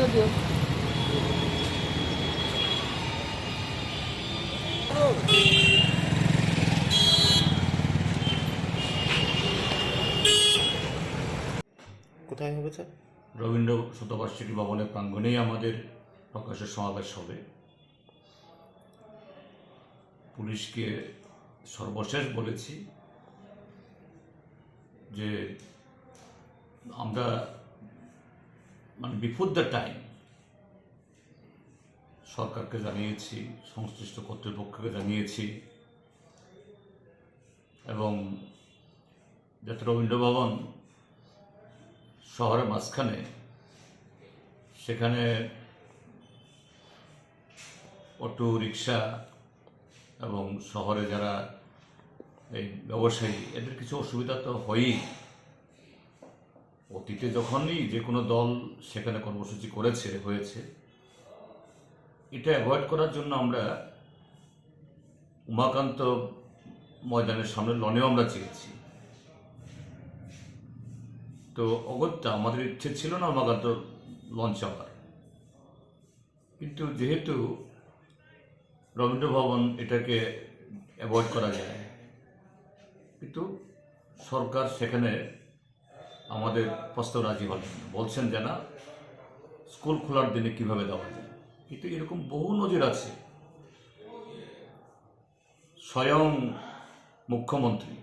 যদিও। কোথায় হবে স্যার? রবীন্দ্র শতবার্ষিকী ভবনের প্রাঙ্গণেই আমাদের প্রকাশের সমাবেশ হবে। পুলিশকে সর্বশেষ বলেছি যে আমরা বিফোর দ্য টাইম সরকারকে জানিয়েছি, সংশ্লিষ্ট কর্তৃপক্ষকে জানিয়েছি, এবং যাতে রবীন্দ্র ভবন শহরের মাঝখানে, সেখানে অটো রিক্সা এবং শহরে যারা এই ব্যবসায়ী, এদের কিছু অসুবিধা তো হয়ই। অতীতে যখনই যে কোনো দল সেখানে কর্মসূচি হয়েছে, এটা অ্যাভয়েড করার জন্য আমরা উমাকান্ত ময়দানের সামনে লনেও আমরা চেয়েছি। তো অগত্যা আমাদের ইচ্ছে ছিল না উমাকান্ত লঞ্চ আবার, কিন্তু যেহেতু রবীন্দ্র ভবন এটাকে অ্যাভয়েড করা যায়, কিন্তু সরকার সেখানে আমাদের প্রস্তাব রাজি হলেন, বলছেন যে না, স্কুল খোলার দিনে কিভাবে দেওয়া যায়। কিন্তু এরকম বহু নজির আছে। স্বয়ং মুখ্যমন্ত্রী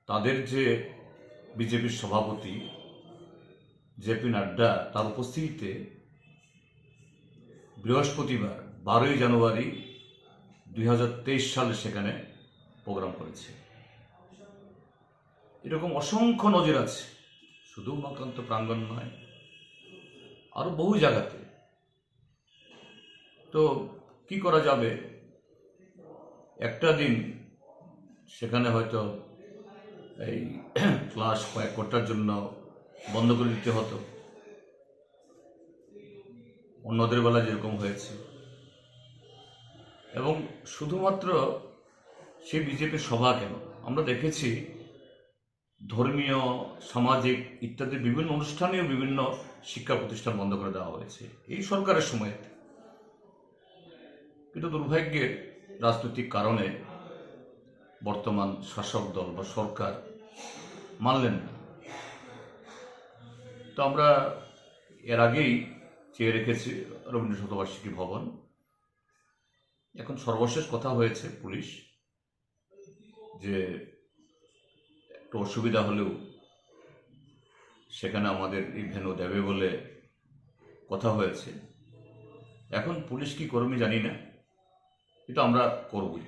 তাদের যে বিজেপির সভাপতি জেপি নাড্ডা, তার উপস্থিতিতে বৃহস্পতিবার 12ই জানুয়ারি 2023 সালে সেখানে প্রোগ্রাম করেছে। এরকম অসংখ্য নজির আছে, শুধু উমাকান্ত প্রাঙ্গণ নয়, আরো বহু জায়গাতে। তো কি করা যাবে, একটা দিন সেখানে হয়তো এই ক্লাস কয়েক ঘন্টার জন্য বন্ধ করে দিতে হতো, অন্যদের বেলা যেরকম হয়েছে। এবং শুধুমাত্র সেই বিজেপির সভা কেন, আমরা দেখেছি ধর্মীয়, সামাজিক ইত্যাদি বিভিন্ন অনুষ্ঠানেও বিভিন্ন শিক্ষা প্রতিষ্ঠান বন্ধ করে দেওয়া হয়েছে এই সরকারের সময়ে। কিন্তু দুর্ভাগ্যের রাজনৈতিক কারণে বর্তমান শাসক দল বা সরকার মানলেন না। তো আমরা এর আগেই চেয়ে রেখেছি রবীন্দ্র শতবার্ষিকী ভবন। এখন সর্বশেষ কথা হয়েছে পুলিশ যে একটু অসুবিধা হলেও সেখানে আমাদের এই ভেন্যু দেবে বলে কথা হয়েছে। এখন পুলিশ কি কর্মী জানি না, কিন্তু আমরা করবই।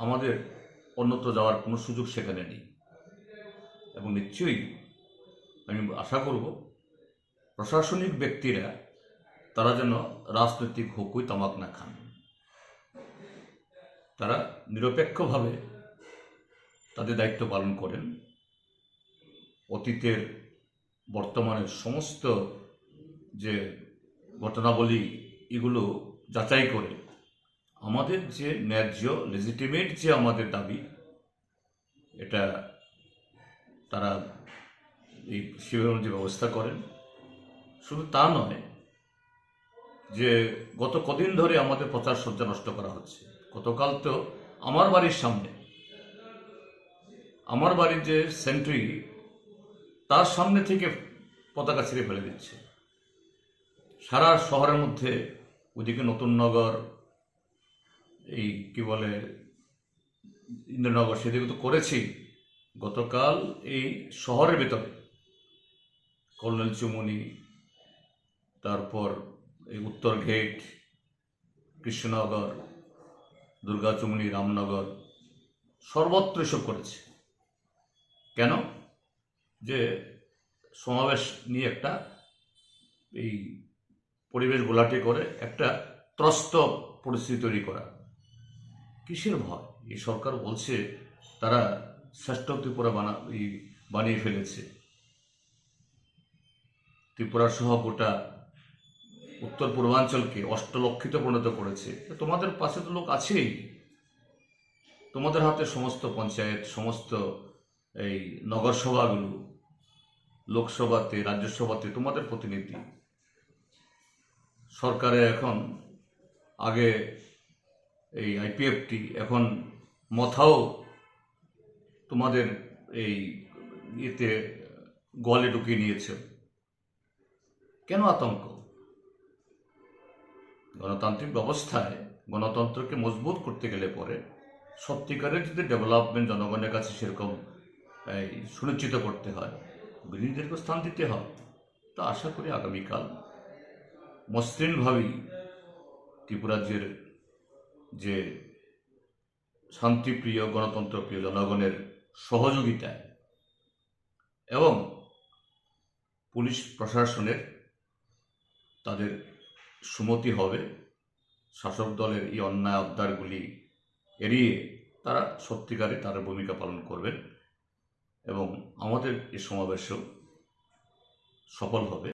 আমাদের অন্যত্র যাওয়ার কোনো সুযোগ সেখানে নেই, এবং নিশ্চয়ই আমি আশা করব প্রশাসনিক ব্যক্তিরা তারা যেন রাজনৈতিক হুকুই তামাক না খান, তারা নিরপেক্ষভাবে তাদের দায়িত্ব পালন করেন। অতীতের বর্তমানের সমস্ত যে ঘটনাবলী, এগুলো যাচাই করে আমাদের যে ন্যায্য লেজিটিমেট যে আমাদের দাবি, এটা তারা এই শিবির অনুযায়ী ব্যবস্থা করেন। শুধু তা নয় যে গত কদিন ধরে আমাদের প্রচার সজ্জা নষ্ট করা হচ্ছে। গতকাল তো আমার বাড়ির সামনে, আমার বাড়ির যে সেন্ট্রি, তার সামনে থেকে পতাকা ছিঁড়ে ফেলে দিচ্ছে। সারা শহরের মধ্যে, ওইদিকে নতুননগর, এই কি বলে ইন্দ্রনগর, সেদিকে তো করেছি। গতকাল এই শহরের ভেতরে কর্নেল চুমনি, তারপর এই উত্তর গেট, কৃষ্ণনগর, দুর্গা চুমনি, রামনগর, সর্বত্র এসব করেছে। কেন? যে সমাবেশ নিয়ে একটা এই পরিবেশ গোলাটে করে একটা ত্রস্ত পরিস্থিতি তৈরি করা। কিসের ভয়? এই সরকার বলছে তারা শ্রেষ্ঠ ত্রিপুরা বানিয়ে ফেলেছে, ত্রিপুরা সহ গোটা উত্তর পূর্বাঞ্চলকে অষ্টলক্ষিতে পরিণত করেছে। তোমাদের পাশে তো লোক আছেই, তোমাদের হাতে সমস্ত পঞ্চায়েত, সমস্ত এই নগরসভাগুলো, লোকসভাতে, রাজ্যসভাতে তোমাদের প্রতিনিধি। সরকারে এখন আগে এই আইপিএফটি, এখন মথাও তোমাদের এই ইয়েতে গোয়ালে ঢুকিয়ে নিয়েছে। কেন আতঙ্ক? গণতান্ত্রিক ব্যবস্থায় গণতন্ত্রকে মজবুত করতে গেলে পরে সত্যিকারের যদি ডেভেলপমেন্ট জনগণের কাছে সেরকম সুনিশ্চিত করতে হয়, বিরোধীদেরকে স্থান দিতে হয়। তা আশা করি আগামীকাল মসৃণভাবেই ত্রিপুরাজ্যের যে শান্তিপ্রিয় গণতন্ত্রপ্রিয় জনগণের সহযোগিতায় এবং পুলিশ প্রশাসনের তাদের সুমতি হবে, শাসক দলের এই অন্যায় আবদারগুলি এড়িয়ে তারা সত্যিকারে তার ভূমিকা পালন করবেন এবং আমাদের এই সমাবেশও সফল হবে।